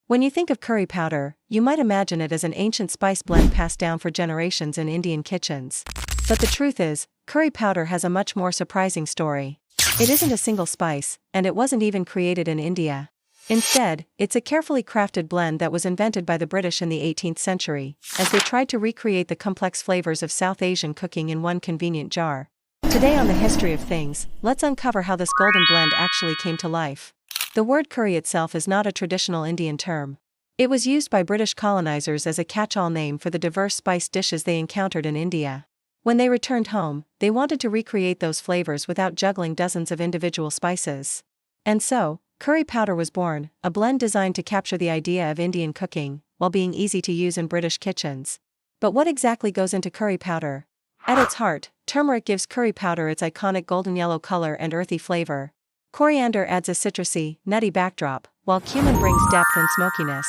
When you think of curry powder, you might imagine it as an ancient spice blend passed down for generations in Indian kitchens. But the truth is, curry powder has a much more surprising story. It isn't a single spice, and it wasn't even created in India. Instead, it's a carefully crafted blend that was invented by the British in the 18th century, as they tried to recreate the complex flavors of South Asian cooking in one convenient jar. Today on The History of Things, let's uncover how this golden blend actually came to life. The word curry itself is not a traditional Indian term. It was used by British colonizers as a catch-all name for the diverse spiced dishes they encountered in India. When they returned home, they wanted to recreate those flavors without juggling dozens of individual spices. And so, curry powder was born, a blend designed to capture the idea of Indian cooking, while being easy to use in British kitchens. But what exactly goes into curry powder? At its heart, turmeric gives curry powder its iconic golden yellow color and earthy flavor. Coriander adds a citrusy, nutty backdrop, while cumin brings depth and smokiness.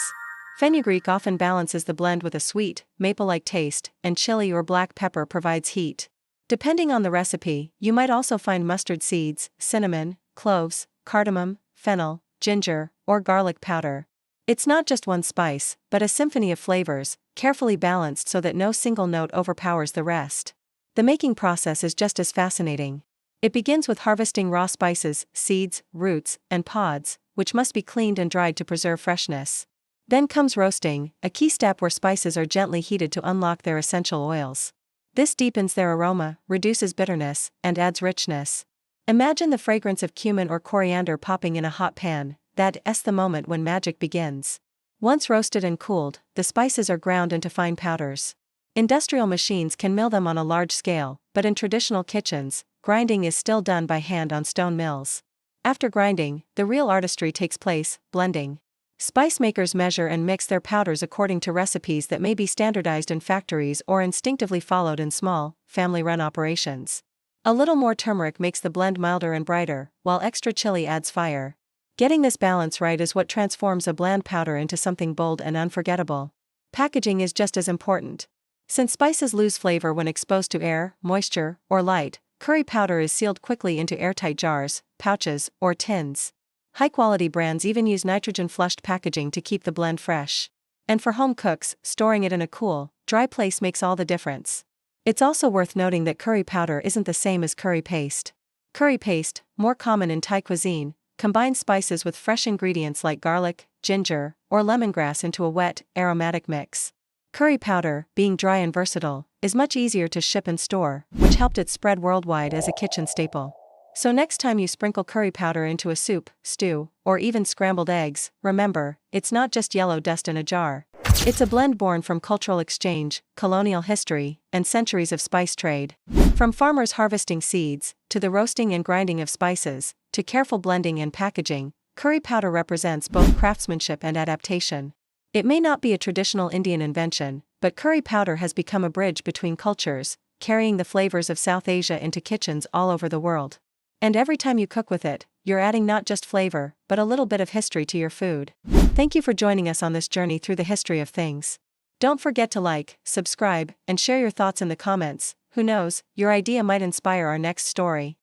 Fenugreek often balances the blend with a sweet, maple-like taste, and chili or black pepper provides heat. Depending on the recipe, you might also find mustard seeds, cinnamon, cloves, cardamom, fennel, ginger, or garlic powder. It's not just one spice, but a symphony of flavors, carefully balanced so that no single note overpowers the rest. The making process is just as fascinating. It begins with harvesting raw spices, seeds, roots, and pods, which must be cleaned and dried to preserve freshness. Then comes roasting, a key step where spices are gently heated to unlock their essential oils. This deepens their aroma, reduces bitterness, and adds richness. Imagine the fragrance of cumin or coriander popping in a hot pan. That's the moment when magic begins. Once roasted and cooled, the spices are ground into fine powders. Industrial machines can mill them on a large scale, but in traditional kitchens, grinding is still done by hand on stone mills. After grinding, the real artistry takes place, blending. Spice makers measure and mix their powders according to recipes that may be standardized in factories or instinctively followed in small, family-run operations. A little more turmeric makes the blend milder and brighter, while extra chili adds fire. Getting this balance right is what transforms a bland powder into something bold and unforgettable. Packaging is just as important. Since spices lose flavor when exposed to air, moisture, or light, curry powder is sealed quickly into airtight jars, pouches, or tins. High-quality brands even use nitrogen-flushed packaging to keep the blend fresh. And for home cooks, storing it in a cool, dry place makes all the difference. It's also worth noting that curry powder isn't the same as curry paste. Curry paste, more common in Thai cuisine, combines spices with fresh ingredients like garlic, ginger, or lemongrass into a wet, aromatic mix. Curry powder, being dry and versatile, is much easier to ship and store, which helped it spread worldwide as a kitchen staple. So next time you sprinkle curry powder into a soup, stew, or even scrambled eggs, remember, it's not just yellow dust in a jar. It's a blend born from cultural exchange, colonial history, and centuries of spice trade. From farmers harvesting seeds, to the roasting and grinding of spices, to careful blending and packaging, curry powder represents both craftsmanship and adaptation. It may not be a traditional Indian invention, but curry powder has become a bridge between cultures, carrying the flavors of South Asia into kitchens all over the world. And every time you cook with it, you're adding not just flavor, but a little bit of history to your food. Thank you for joining us on this journey through the history of things. Don't forget to like, subscribe, and share your thoughts in the comments. Who knows, your idea might inspire our next story.